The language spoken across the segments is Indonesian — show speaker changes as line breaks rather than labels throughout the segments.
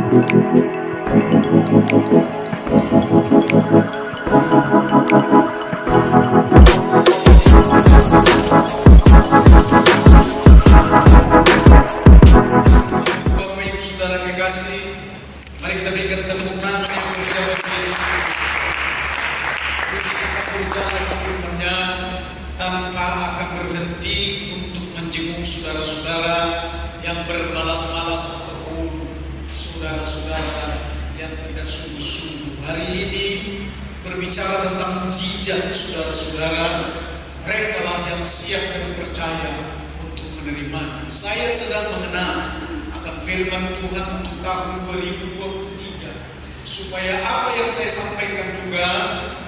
Ibu saudara kekasih, mari kita berikan tepuk tangan yang mulia bagi Yesus. Terus kita berjalan firman-Nya tanpa akan berhenti untuk menjenguk saudara-saudara yang bermalas-malas ataupun saudara-saudara yang tidak sungguh-sungguh. Hari ini berbicara tentang mujizat saudara-saudara, mereka lah yang siap dan percaya untuk menerimanya. Saya sedang mengenal firman Tuhan untuk tahun 2023, supaya apa yang saya sampaikan juga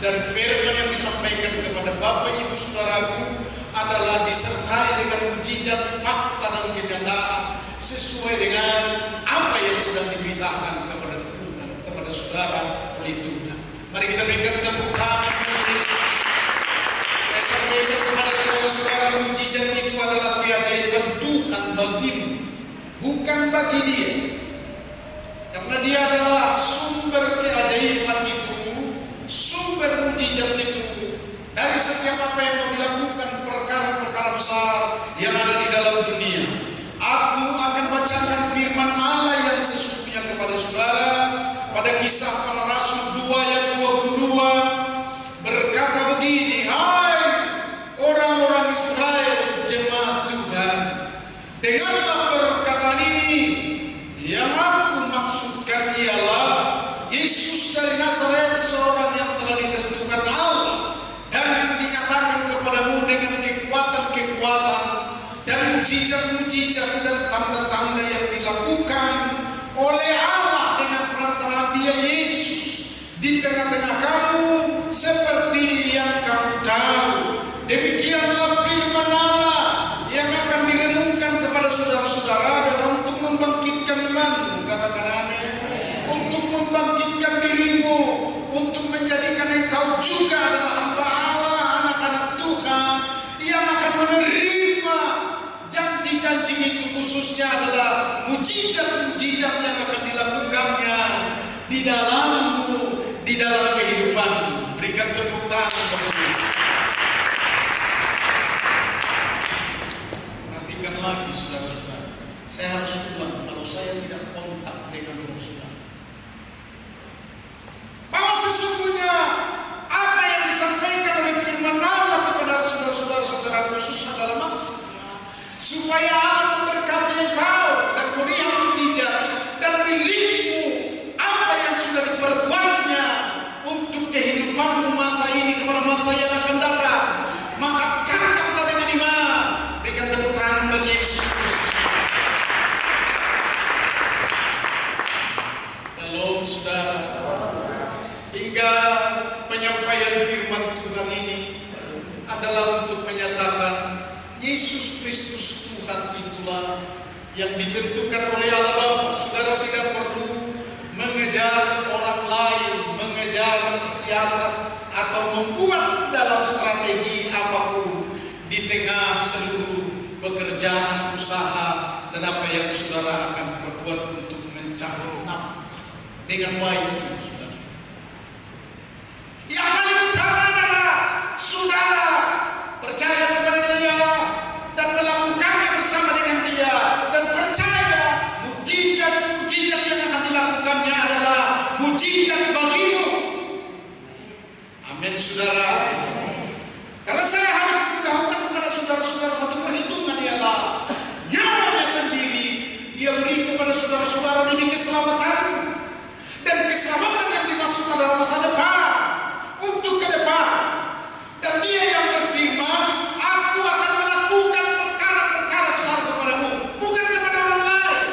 dan firman yang disampaikan kepada Bapak Ibu Saudaraku adalah disertai dengan mujizat, fakta dan kenyataan sesuai dengan apa yang sedang diberitakan kepada Tuhan, kepada saudara oleh Tuhan. Mari kita berikan tepuk tangan kepada Yesus. Saya sampaikan kepada saudara-saudara, mujizat itu adalah keajaiban Tuhan bagimu, bukan bagi dia, karena dia adalah sumber keajaiban itu, sumber mujizat itu. Dari setiap apa yang mau dilakukan, perkara-perkara besar yang ada di dalam dunia, aku akan bacakan firman Allah yang sesungguhnya kepada saudara pada Kisah Para Rasul 2 ayat 22 berkata begini, hai orang-orang Israel jemaat Tuhan, dengarlah perkataan ini. Yang aku maksudkan ialah Yesus dari Nazaret, seorang yang telah ditentukan Allah dan yang dinyatakan kepadamu dengan kekuatan-kekuatan dan mujizat-mujizat dan tanda-tanda yang dilakukan oleh Allah dengan perantaraan Dia Yesus di tengah-tengah kamu, seperti yang kamu tahu. Demikianlah firman Allah yang akan direnungkan kepada saudara-saudara adalah untuk membangkitkan imanmu, katakan amin, untuk membangkitkan dirimu, untuk menjadikan engkau juga adalah hamba Allah, anak-anak Tuhan yang akan menerima janji-janji itu, khususnya adalah mujizat-mujizat yang akan dilakukannya di dalammu, di dalam kehidupanmu. Berikan tepuk tangan bagi Yesus. Perhatikan lagi saudara-saudara, saya harus ulang kalau saya tidak kontak dengan roh saudara, bahwa sesungguhnya apa yang disampaikan oleh firman Allah kepada saudara-saudara secara khusus adalah maksudnya supaya Allah memberkati engkau dan melihat mujizat dan milikmu apa yang sudah diperbuatnya untuk kehidupanmu masa ini kepada masa yang akan datang. Maka tangkaplah dengan iman. Berikan tepuk tangan bagi Yesus Kristus. Salam saudara. Hingga penyampaian firman Tuhan ini adalah untuk menyatakan Yesus Kristus Tuhan itulah yang ditentukan oleh Allah Bapa. Saudara tidak perlu mengejar orang lain, mengejar siasat atau membuat dalam strategi apapun di tengah seluruh pekerjaan, usaha dan apa yang saudara akan perbuat untuk mencari nafkah dengan baik. Yang paling utama adalah saudara percaya kepada Dia dan melakukannya bersama dengan Dia, dan percaya mujizat-mujizat yang akan dilakukannya adalah mujizat bagimu. Amin saudara. Karena saya harus memberitahukan kepada saudara-saudara satu perhitungan, ialah nyawanya sendiri Dia beri kepada saudara-saudara demi keselamatan, dan keselamatan yang dimaksud adalah masa depan, untuk ke depan. Dan Dia yang berfirman, aku akan melakukan perkara-perkara besar kepadamu, bukan kepada orang lain.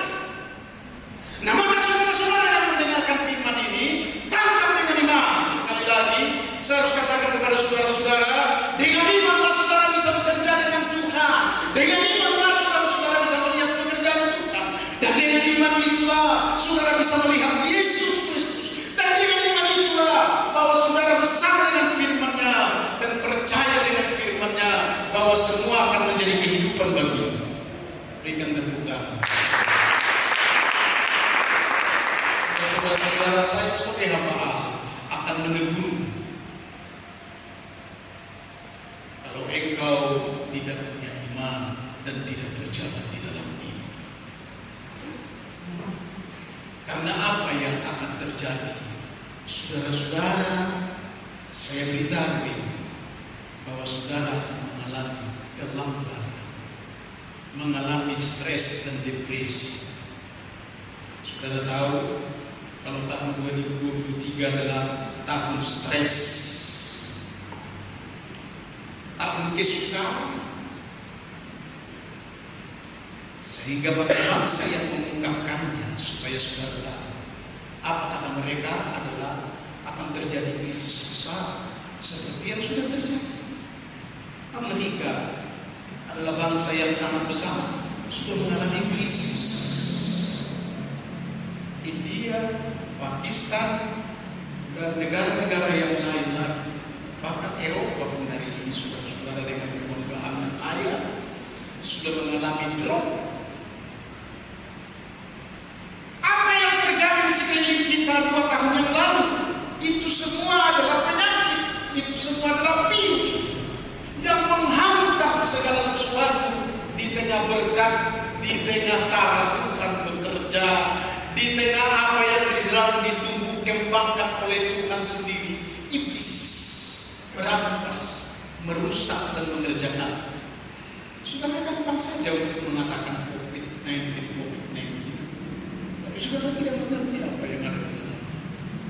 Nah, maka saudara-saudara yang mendengarkan firman ini, tangkap dengan iman. Sekali lagi saya harus katakan kepada saudara-saudara, dengan imanlah saudara bisa bekerja dengan Tuhan, dengan imanlah saudara-saudara bisa melihat pekerjaan Tuhan, dan dengan iman itulah saudara bisa melihat Yesus Kristus, dan dengan iman itulah bahwa saudara bersama dengan firman-Nya dan percaya dengan firman-Nya bahwa semua akan menjadi kehidupan bagimu. Berikan tepuk tangan. saudara-saudara saya sebagai hamba Allah akan menegur. Kalau engkau tidak punya iman dan tidak berjalan di dalam iman. Karena apa yang akan terjadi? Saudara-saudara, saya beritahu bahwa saudara akan mengalami kelelahan, mengalami stres dan depresi. Saudara tahu kalau tahun 2023 adalah tahun stres, tahun kesukaan, sehingga bangsa yang mengungkapkannya supaya saudara tahu apa kata mereka adalah akan terjadi krisis besar seperti yang sudah terjadi. Amerika adalah bangsa yang sangat besar, sudah mengalami krisis. India, Pakistan, dan negara-negara yang lain lagi, bahkan Eropa pun hari ini saudara-saudara dengan perkembangan ayat sudah mengalami drop. Apa yang terjadi di sekeliling kita 2 tahun yang lalu, itu semua adalah penyakit, itu semua adalah virus yang menghantam segala sesuatu di tengah berkat, di tengah cara Tuhan bekerja, di tengah apa yang sedang ditumbuh kembangkan oleh Tuhan sendiri. Iblis merampas, merusak dan mengerjakan. Saudara gampang saja untuk mengatakan COVID-19. Tapi saudara tidak mengerti apa yang ada di dalam.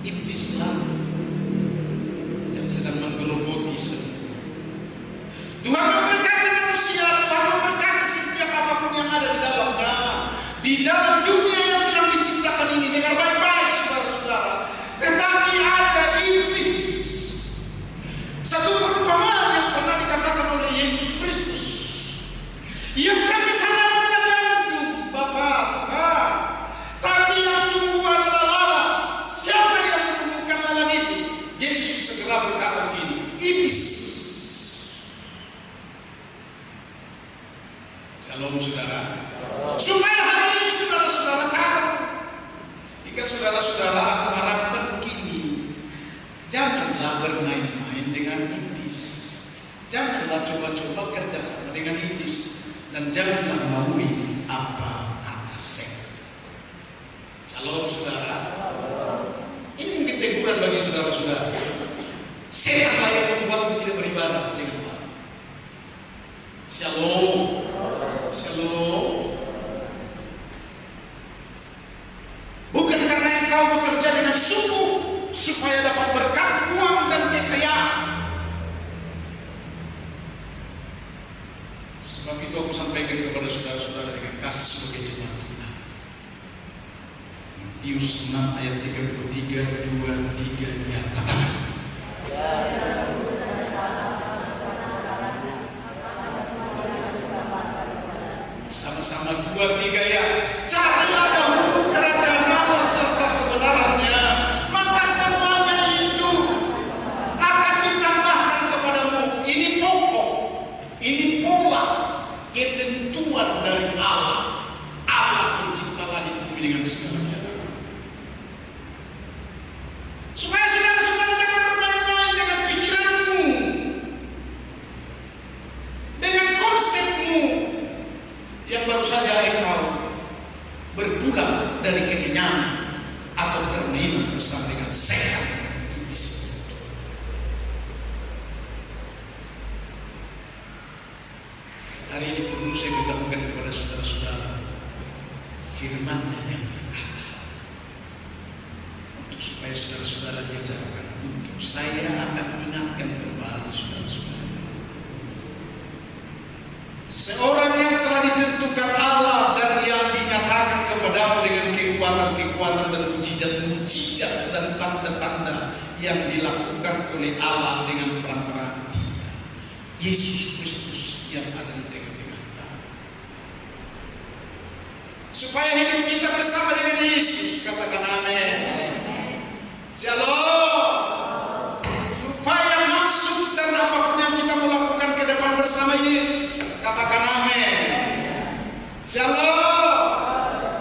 Iblis lah yang sedang menggerogoti semua. Tuhan memberkati manusia, Tuhan memberkati setiap apapun yang ada di dalamnya. Di dalam dunia yang sedang diciptakan ini, dengar baik-baik saudara-saudara. Tetapi ada iblis. Satu perumpamaan yang pernah dikatakan oleh Yesus Kristus. Yang kami tanam adalah gandum, Bapak Tuhan. Tapi yang tumbuh adalah lalat. Siapa yang menumbuhkan lalat itu? Yesus segera berkata begini, iblis. Shalom saudara. Supaya hari ini saudara-saudara tahu. Jika saudara-saudara aku harapkan begini. Janganlah bermain-main dengan iblis. Janganlah coba-coba kerjasama dengan iblis. Dan janganlah maui apa kata setan. Shalom saudara. Ini mungkin teguran bagi saudara-saudara. Setanlah yang membuatmu tidak beribadah dengan Allah. Shalom. Shalom. Bukan karena engkau bekerja dengan sungguh supaya dapat berkat, uang dan kekayaan. Sebab itu aku sampaikan kepada saudara-saudara dengan kasih sebagai jemaat Tuhan. Matius 6 ayat 33, 2, 3 yang katakan. Sama-sama 2, 3 ya. Carilah dahulu kerajaan Allah serta kebenarannya, maka semuanya itu akan ditambahkan kepadamu. Ini pokok, ini pola ketentuan dari Allah. Allah pencipta langit bumi dengan segalanya. Supaya saudara-saudara jangan bermain-main dengan pikiranmu, dengan konsepmu yang baru saja engkau berpulang dari kekenyangan atau permainan bersama dengan setan iblis. Hari ini perlu saya beritahukan kepada saudara-saudara firman-Nya yang berkata, untuk supaya saudara-saudara diajarkan, untuk saya akan ingatkan kembali saudara-saudara. Seorang yang telah ditentukan Allah dan yang dinyatakan kepadamu dengan kekuatan-kekuatan dan mujizat-mujizat dan tanda-tanda yang dilakukan oleh Allah dengan perantaraan Dia, Yesus Kristus yang ada di tengah-tengah kita. Supaya hidup kita bersama dengan Yesus, katakan amin. Shalom. Supaya maksud dan apapun yang kita mau lakukan ke depan bersama Yesus, katakan amin. Shalom.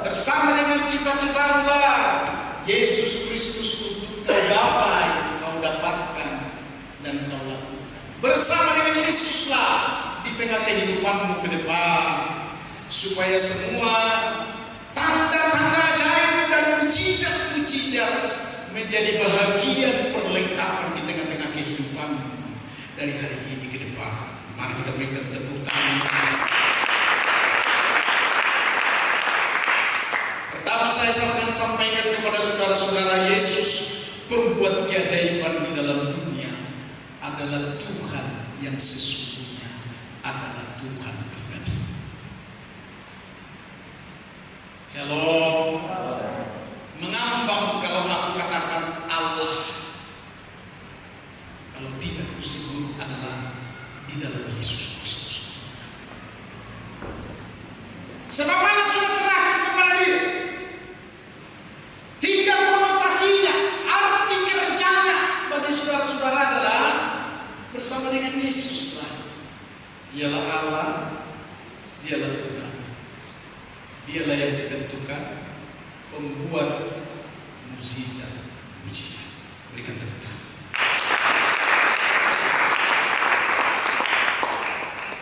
Bersama dengan cita-cita Allah Yesus Kristus untuk kau gapai, kau dapatkan dan kau lakukan. Bersama dengan Yesuslah di tengah kehidupanmu ke depan, supaya semua tanda-tanda ajaib dan mujizat-mujizat menjadi bahagian perlengkapan di tengah-tengah kehidupanmu dari hari ini ke depan. Mari kita berikan tepuk tangan. Pertama saya akan sampaikan kepada saudara-saudara, Yesus membuat keajaiban di dalam dunia adalah Tuhan yang sesungguhnya adalah Tuhan pribadi. Shalom. Mengambang kalau aku katakan Allah, kalau tidak kusebut adalah di dalam Yesus Kristus. Sebab Allah sudah serahkan kepada Dia. Hingga konotasinya, arti kerjanya bagi saudara-saudara adalah bersama dengan Yesus lah. Dialah Allah, Dialah Tuhan. Dialah yang ditentukan pembuat mujizat. Berikan tepuk tangan.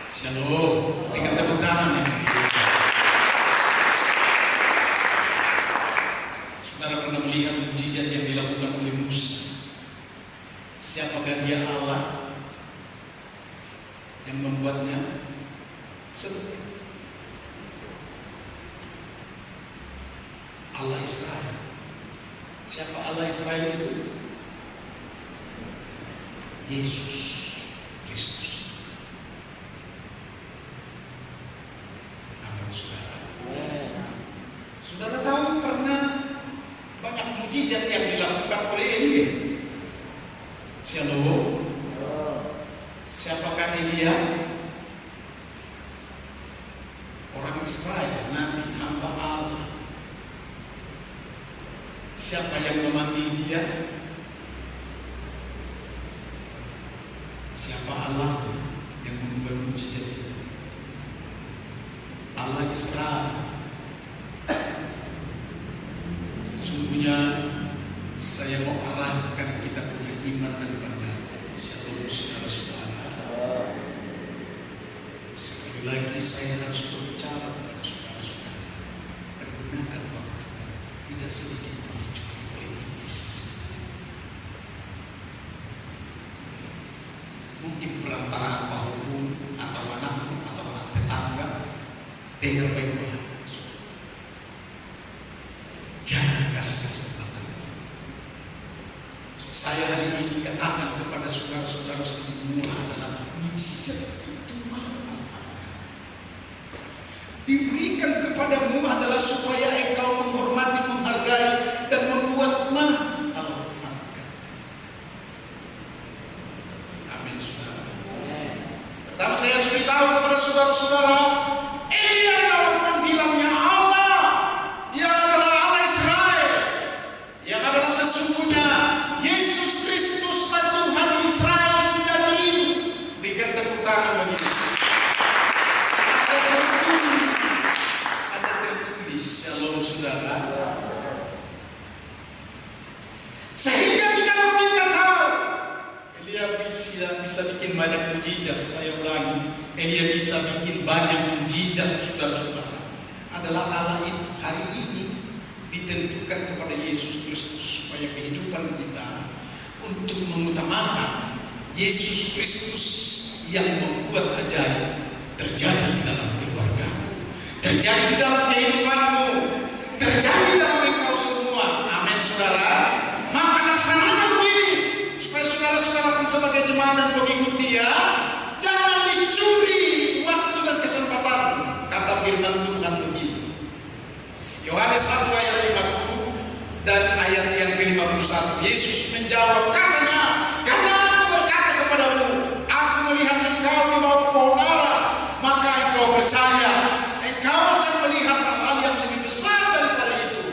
Shalom. Berikan tepuk tangan ya. Saudara pernah melihat mujizat yang dilakukan oleh Musa? Siapakah dia Allah yang membuatnya? Allah Israel. Siapa Allah Israel itu? Yesus Kristus. Amin, saudara. Saudara tahu pernah banyak mujizat yang dilakukan oleh Elia. Shalom. Siapakah Elia? Orang Israel, nabi hamba Allah. Siapa yang memanggil dia? Siapa Allah yang membuat mujizat itu? Allah Israel. Sesungguhnya saya mau arahkan kita punya iman dan berdaya. Shalom saudara-saudara. Sekali lagi saya harus berbicara kepada saudara-saudara. Pergunakan waktu, tidak sedikit pun dicuri oleh iblis. Mungkin perantara apapun, atau anakmu, atau anak tetangga, dengar baik-baik. Jangan kasih kesempatan ini. Saya hari ini katakan kepada saudara-saudara semua adalah mujizat itu diberikan kepadamu adalah supaya engkau menghormati, menghargai, dan membuat mahal. Amin, saudara. Pertama saya harus beritahu kepada saudara-saudara, Elia adalah panggilannya Allah, yang adalah Allah Israel, yang adalah sesungguhnya Yesus Kristus dan Tuhan Israel sejati itu. Berikan tepuk tangan bagi dia. Ada tertulis, shalom saudara. Sehingga jika kita tahu Elia bisa bikin banyak mujizat, saya ulangi, Elia bisa bikin banyak mujizat, saudara-saudara. Adalah Allah itu hari ini ditentukan kepada Yesus Kristus supaya kehidupan kita untuk mengutamakan Yesus Kristus yang membuat ajaib terjadi di dalam keluargamu, terjadi di dalam kehidupanmu, terjadi dalam engkau semua. Amin, saudara. Maka laksanakan begini supaya saudara-saudara pun sebagai jemaat dan pengikut Dia jangan dicuri waktu dan kesempatan. Kata firman Tuhan begini, Yohanes 1 ayat 50 dan ayat yang ke-51. Yesus menjawab katanya, karena aku berkata kepadamu, aku melihat engkau di bawah pohon ara, maka engkau percaya. Engkau akan melihat hal-hal yang lebih besar daripada itu.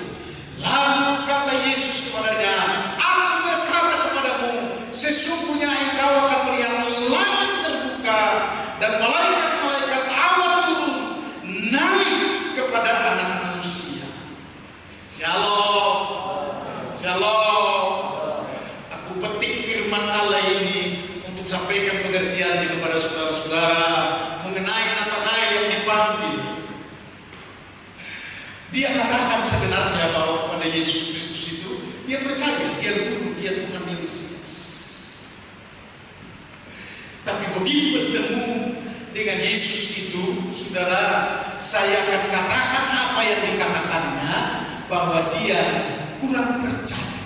Lalu kata Yesus kepadanya, aku berkata kepadamu, sesungguhnya engkau akan melihat langit terbuka dan malaikat-malaikat Allah turun naik kepada Anak Manusia. Shalom. sampaikan pengertiannya kepada saudara-saudara mengenai Natanael yang dipanggil. Dia katakan sebenarnya bahwa kepada Yesus Kristus itu dia percaya, dia guru, dia Tuhan, dia Mesias. Tapi begitu bertemu dengan Yesus itu, saudara, saya akan katakan apa yang dikatakannya, bahwa dia kurang percaya.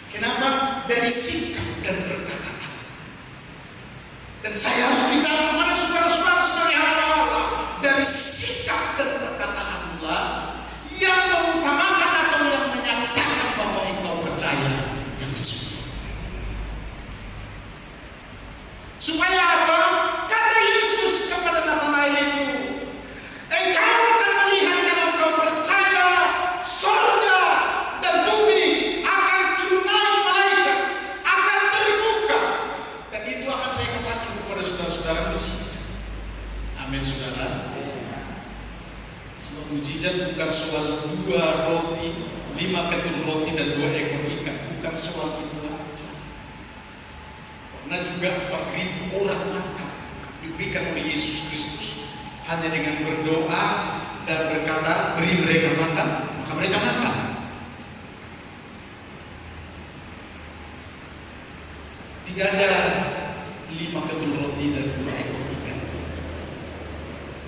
Kenapa? Dari sikap dan perkataan. Dan saya harus beritahu kepada saudara-saudara sebagai hamba Allah, dari sikap dan perkataan pula yang mengutamakan atau yang menyatakan bahwa engkau percaya yang sesungguhnya. Supaya apa? Kata Yesus kepada Natanael itu, engkau akan melihat kalau engkau percaya, surga dan bumi akan tunai malaikat, akan terbuka. Dan itu akan saya katakan kepada saudara-saudara bersisa. Amin, saudara. Sebab mujizat bukan soal 2 roti, 5 ketul roti dan 2 ekor ikan. Bukan soal itu aja. Karena juga 4.000 orang makan diberikan oleh Yesus Kristus hanya dengan berdoa dan berkata, beri mereka makan, maka mereka makan. Tidak ada 5 ketul roti dan 2 ekor ikan.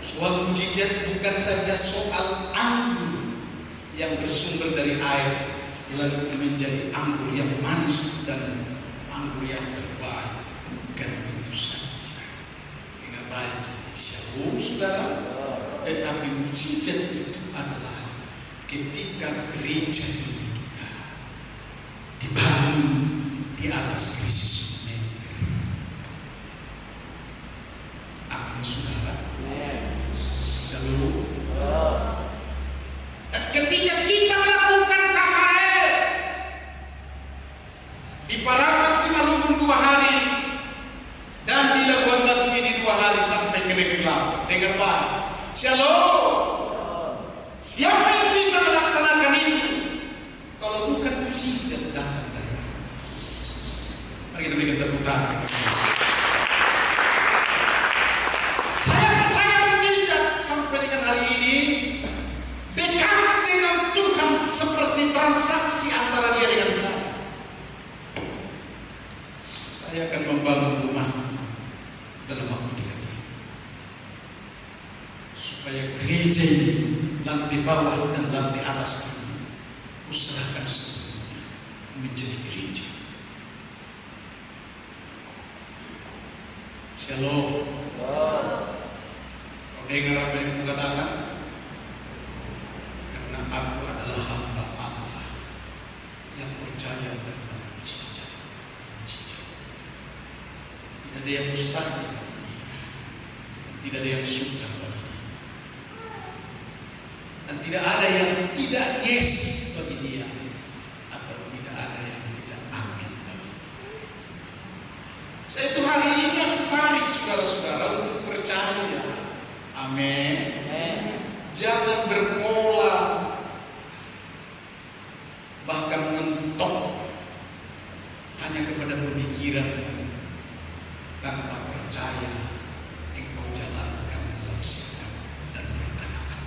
Soal mujizat bukan saja soal anggur yang bersumber dari air lalu menjadi anggur yang manis dan anggur yang terbaik. Bukan itu saja. Dengan baik ini siapa saudara? Tetapi mujizat itu adalah ketika gereja ini juga dibangun di atas krisis moneter. Amin, saudara. Selalu. Dan ketika kita melakukan KKR di Parapat Simalungun 2 hari dan di Labuan Batu ini 2 hari sampai ke Negeri Lampung dengan baik. Shalom. Siapa yang bisa melaksanakan itu kalau bukan mujizat datang dari atas? Mari kita berikan tepuk tangan. Saya percaya mujizat sampai dengan hari ini dekat dengan Tuhan seperti transaksi antara dia dengan saya. Saya akan membangun rumah dalam waktu dekat ini, supaya gereja ini lantai bawah dan lantai atas ini usahakan semuanya menjadi gereja. Shalom. Kau dengar apa yang aku katakan? Karena aku adalah hamba Allah yang percaya dengan mujizat. Tidak ada yang mustahil bagi dia, dan tidak ada yang sukar bagi dia, dan tidak ada yang tidak yes bagi dia, atau tidak ada yang tidak amin bagi dia. Saya itu hari ini aku tarik saudara-saudara untuk percaya. Amin. Jangan berpola, bahkan mentok hanya kepada pemikiran tanpa percaya engkau jalankan dalam sikap dan perkataan.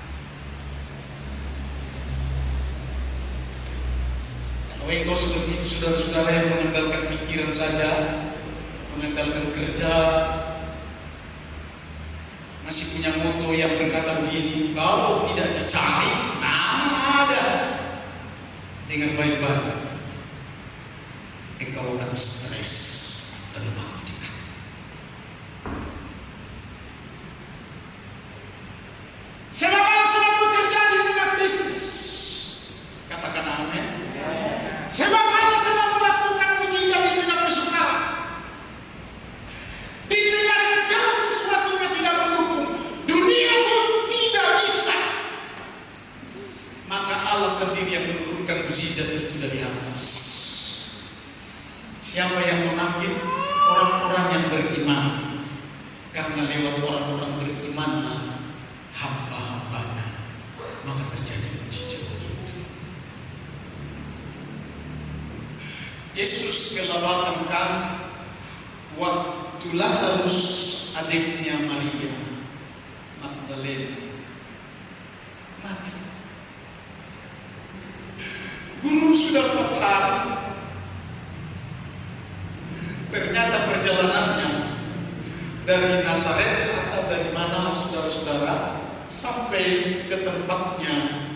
Kalau engkau seperti itu saudara-saudara yang mengandalkan pikiran saja, mengandalkan kerja, masih punya moto yang berkata begini, kalau tidak dicari, mana ada. Dengan baik-baik, engkau akan stres dalam waktu dekat. Sebab Allah sedang bekerja di tengah krisis. Katakan amin. Sebab Allah sedang melakukan mujizat di tengah kesukaran. Di tengah segala sesuatu yang tidak mendukung, dunia pun tidak bisa. Maka Allah sendiri yang menurunkan mujizat itu dari atas. Siapa yang memanggil? Orang-orang yang beriman. Karena lewat orang-orang berimanlah hamba-hambanya, maka terjadi mujizat itu. Yesus kelabakan waktu Lazarus adiknya Maria Magdalena mati. Guru sudah 4 hari. Ternyata perjalanannya dari Nazaret atau dari mana saudara-saudara sampai ke tempatnya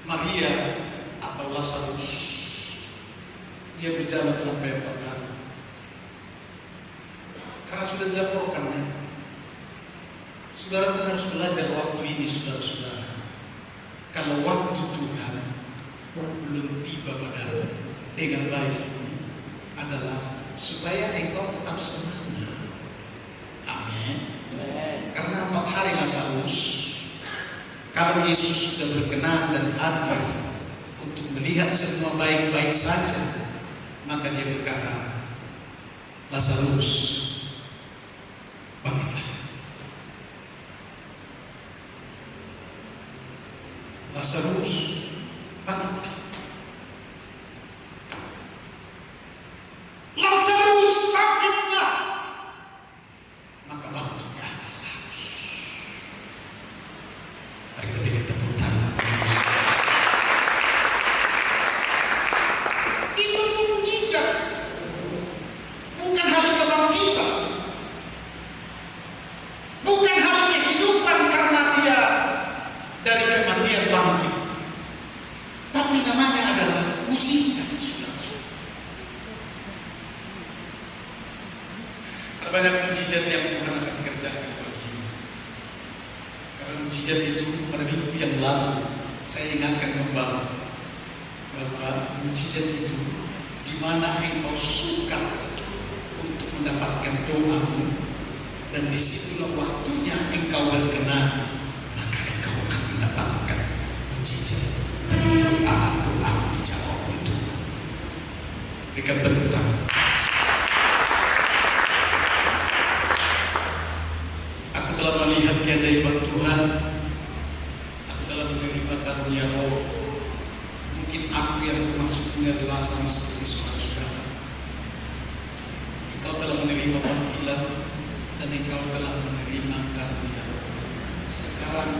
Maria atau Lazarus, dia berjalan sampai 4 hari. Karena sudah dilaporkan, saudara harus belajar waktu ini, saudara-saudara. Kalau waktu Tuhan belum tiba padamu dengan baik, adalah supaya engkau tetap semangat. Amin. Karena 4 hari Lazarus, kalau Yesus sudah berkenan dan adil untuk melihat semua baik-baik saja, maka dia berkata, Lazarus, bangkitlah. Lazarus, bangkitlah. Lazarus, bangkitlah. Maka bangkitlah Lazarus. Mari kita berikan tepuk tangan. Itu mukjizat, bukan hari kebangkitan, bukan hari kehidupan karena dia dari kematian bangkit, tapi namanya adalah mukjizat. Ada banyak mukjizat yang Tuhan akan kerjakan bagi ini. Karena mukjizat itu pada minggu yang lalu saya ingatkan kembali bahwa mukjizat itu di mana engkau suka untuk mendapatkan doamu, dan disitulah waktunya engkau berkenan, maka engkau akan mendapatkan mukjizat dan doa-doamu dijawab oleh Tuhan. Berikan tepuk tangan. Aku telah melihat keajaiban Tuhan. Aku telah menerima karunia Roh. Mungkin aku yang maksudnya adalah sama seperti saudara-saudara. Engkau telah menerima panggilan dan engkau telah menerima karunia. Sekarang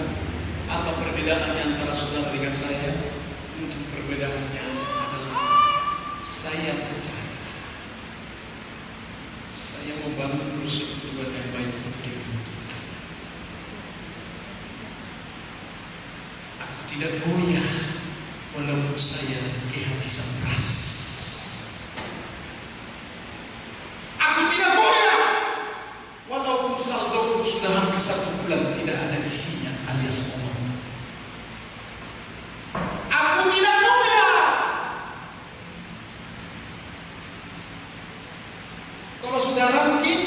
apa perbedaannya antara saudara dengan saya? Mungkin perbedaannya adalah saya percaya, saya membangun persekutuan yang baik itu dengan Tuhan. Aku tidak goyah walaupun saya kehabisan ras. Aku tidak goyah walaupun saldo sudah hampir 1 bulan tidak ada isinya alias uang. Aku tidak goyah. Kalau saudara mungkin,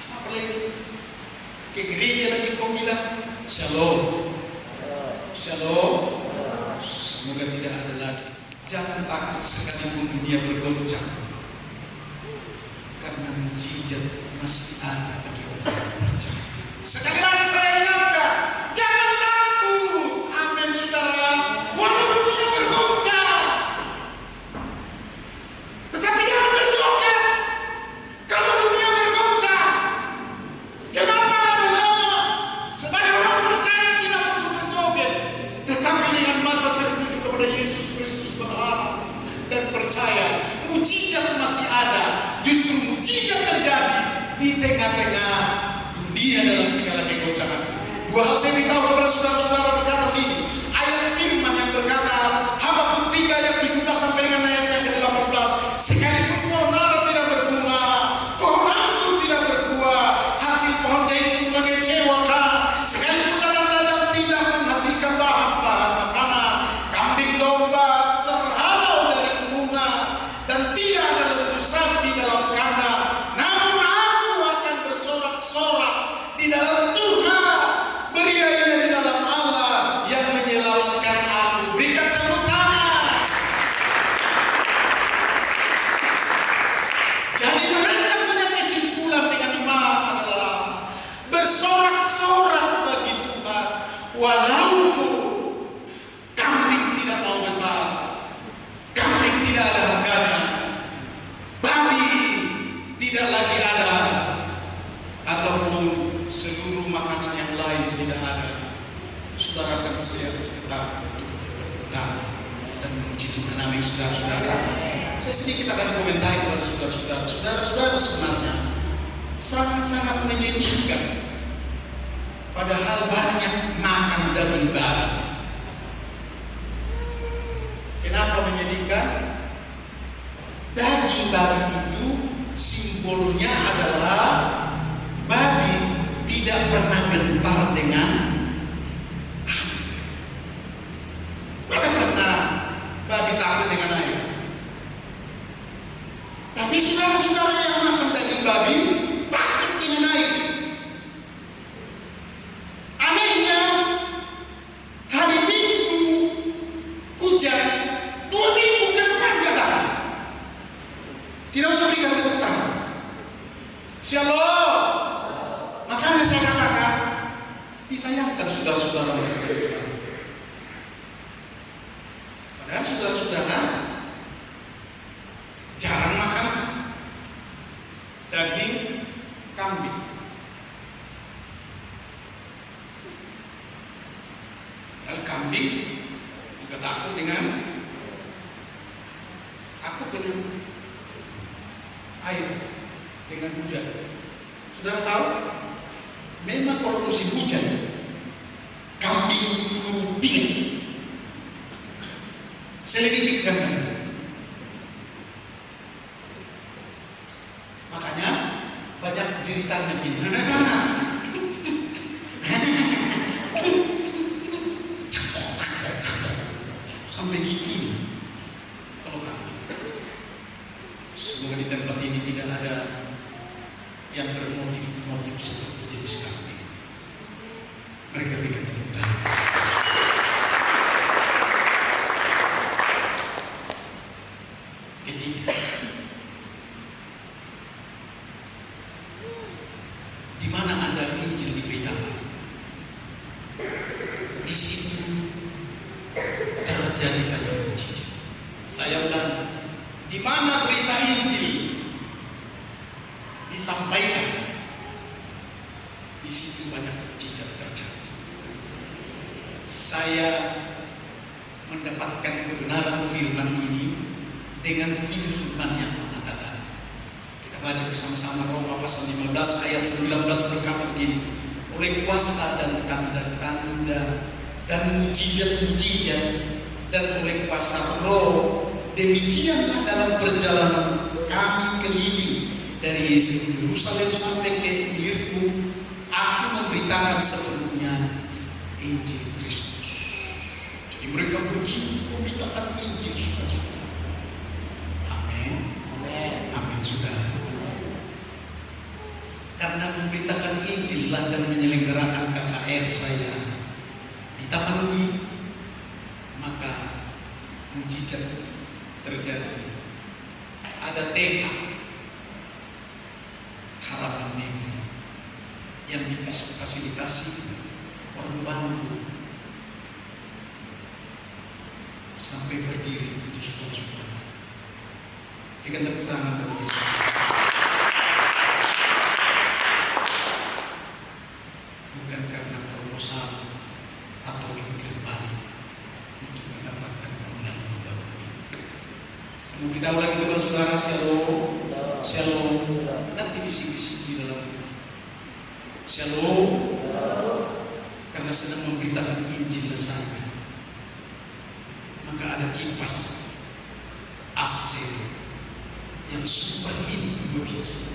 apalagi ke gereja lagi kau bilang shalom, shalom. Semoga tidak ada lagi. Jangan takut sekalipun dunia bergoncang, karena mukjizat masih ada bagi orang yang percaya. Sekali lagi saya ingatkan, jangan takut. Amin, saudara. Walau dunia bergoncang, tetapi jangan berjoget. Kalau dunia bergoncang, kenapa adalah sebagai orang percaya tidak perlu berjoget, tetapi dengan mata tertuju kepada Yesus Kristus berharap dan percaya mukjizat masih ada. Justru mukjizat terjadi di tengah-tengah dunia dalam segala kegoncangan. 2 hal saya beritahu kepada saudara-saudara berkata begini. Ayat firman yang berkata Habakuk 3 ayat 17 sampai dengan ayat yang ke-18. Sekalipun pohon ara tidak berbunga, pohon anggur tidak berbuah, hasil pohon zaitun mengecewakan, sekalipun ladang-ladang tidak menghasilkan bahan-bahan makanan, kambing domba terhalau dari kulungan, dan tidak ada lembu sapi dalam kandang, namun aku akan bersorak-sorak di dalam Tuhan, beriaya di dalam Allah yang menyelamatkan aku. Berikan tepuk tangan. Jadi mereka punya kesimpulan dengan iman adalah bersorak-sorak bagi Tuhan, walaupun kambing lain tidak ada, saudara akan harus tetap untuk bertepuk tangan dan memuji Tuhan. Amin, saudara-saudara. Saya sedikit akan komentari kepada saudara-saudara. Saudara-saudara sebenarnya sangat-sangat menyedihkan, padahal banyak makan daging babi. Kenapa menyedihkan? Daging babi itu simbolnya adalah babi tidak pernah gentar dengan air. Tidak pernah babi takut dengan air. Tapi saudara-saudara yang makan daging babi takut dengan air. Anehnya, hari Minggu hujan, 2 minggu ke depan gak datang. Tidak usah berikan tepuk tangan. Shalom. Makanya saya katakan, disayangkan saudara-saudara. Padahal saudara-saudara jarang makan daging kambing. Padahal kambing juga takut dengan air, dengan hujan. Saudara tahu, memang kalau musim hujan, kambing flu pilih selidiki ke kandang. Makanya banyak ceritanya begini. Sampai gitu kalau kambing. Semoga di tempat ini tidak ada yang bermotif seperti jenis kambing. Mereka berikan tepuk tangan. Ketiga, di mana ada Injil diberitakan, di situ terjadi banyak mujizat. Saya ulang, di mana berita Injil disampaikan, di situ banyak mujizat terjadi. Saya mendapatkan kebenaran firman ini dengan firman yang mengatakan, kita baca bersama-sama Roma pasal 15 ayat 19 berkata begini, oleh kuasa dan tanda-tanda dan mujizat-mujizat dan oleh kuasa Roh, demikianlah dalam perjalanan kami keliling dari Yerusalem sampai ke Ilirikum, aku memberitakan sepenuhnya Injil Kristus. Jadi mereka begitu memberitakan Injil, saudara. Amin. Amin, saudara. Karena memberitakan Injil lah dan menyelenggarakan KKR saya di Tapanuli, maka mujizat terjadi. Ada TK Harapan Negeri yang difasilitasi orang Bandung sampai berdiri itu, saudara-saudara. Berikan tepuk tangan bagi Yesus. Bukan karena proposal atau jungkir balik untuk mendapatkan online membangun ini. Saya mau beritahu lagi kepada saudara, shalom, shalom. Nanti bisik-bisik di dalam shalom, karena sedang memberitakan Injil lesanya. Maka ada kipas AC yang super ini berbiji.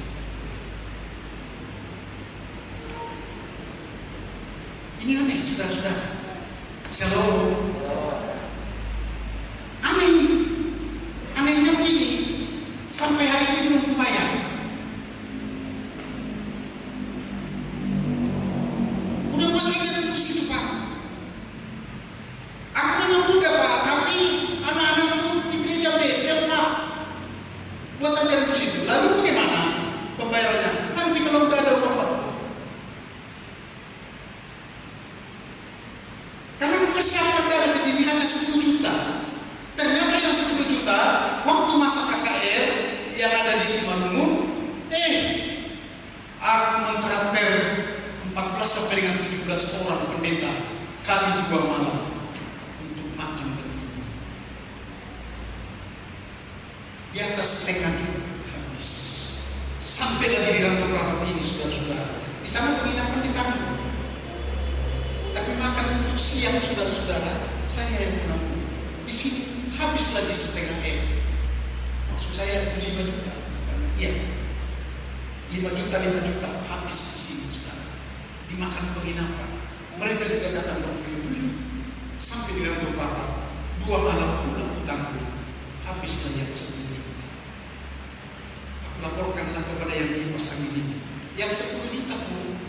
Ini aneh, saudara-saudara. Shalom. Aneh ini. Anehnya begini, sampai hari ini belum dibayar. Udah buat aja di situ, Pak. Aku memang muda, Pak, tapi anak-anakku di gereja Betel, Pak. Buat aja di situ. Lalu bagaimana pembayarannya? Nanti kalau udah ada uang, Pak. Karena persiapan dana di sini hanya 10 juta. Ternyata yang 10 juta waktu masa KKR yang ada di Simalungun, aku mentraktir 14 sampai dengan 17 orang pendeta kali 2 malam untuk makan dan minum. Di atas setengah juta habis. Sampai lagi di Rantau Rapat ini, saudara-saudara. Di sana penginapan ditanggung. Tapi makan untuk siang, saudara-saudara, saya yang menanggung. Di sini habis lagi setengah M. Maksud saya 5 juta. Iya. 5 juta habis di sini, saudara. Dimakan penginapan. Mereka juga datang berkeliling sampai di Rantau Rapat. 2 malam pulang ditanggung. Habis lagi yang 10 juta. Aku laporkanlah kepada yang kipas angin ini. Yang 10 juta pun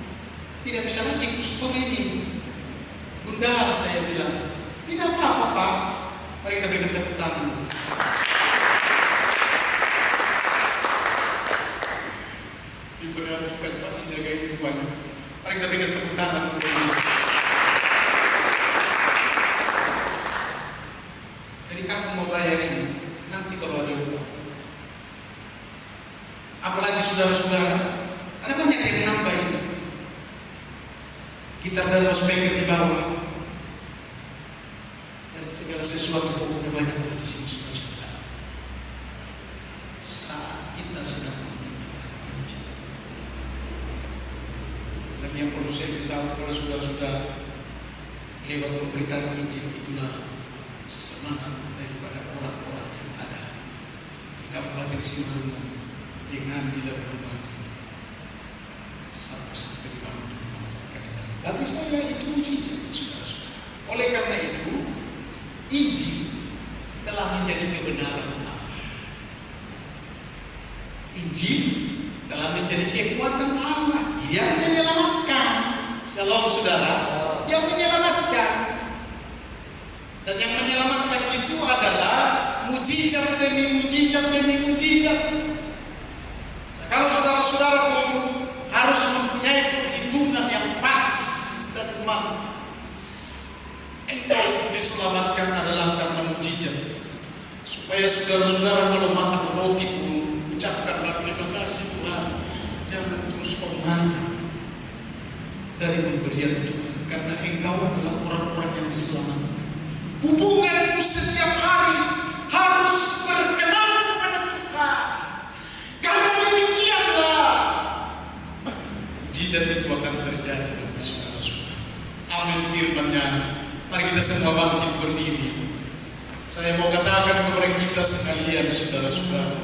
tidak bisa lagi kustur ini. Bunda, saya bilang, tidak apa-apa Pak. Mari kita berikan tepuk tangan. Diperhatikan pasti jaga hidupan. Mari kita berikan tepuk tangan. Jadi kamu mau bayar ini nanti kalau ada uang. Apalagi saudara-saudara, ada banyak yang nambah ini. Gitar dan loudspeaker di bawah. Dan segala sesuatu pokoknya banyak di sini, saudara-saudara. Saat kita sedang mendengarkan Injil. Dan yang perlu saya beritahu kepada saudara-saudara, lewat pemberitaan Injil itulah semangat daripada orang-orang yang ada di Kabupaten Simalungun dengan di Labuan Batu sampai di bangun dan dimanfaatkan. Bagi saya itu mujizat, saudara-saudara. Oleh karena itu, Injil telah menjadi kebenaran Allah. Injil telah menjadi kekuatan Allah yang menyelamatkan. Shalom, saudara. Yang menyelamatkan. Dan yang menyelamatkan itu adalah mujizat demi mujizat demi mujizat. Kalau saudara-saudaraku harus mempunyai perhitungan yang pas dan mantap. Engkau diselamatkan adalah karena mujizat. Supaya saudara-saudara kalau makan roti pun ucapkanlah terima kasih Tuhan. Jangan terus menganyam dari pemberian Tuhan, karena engkau adalah orang-orang yang diselamatkan. Hubunganmu setiap hari harus berkenan kepada Tuhan. Karena demikianlah mujizat itu akan terjadi bagi saudara-saudara. Amin firman-Nya. Mari kita semua bangkit berdiri. Saya mau katakan kepada kita sekalian, saudara-saudara,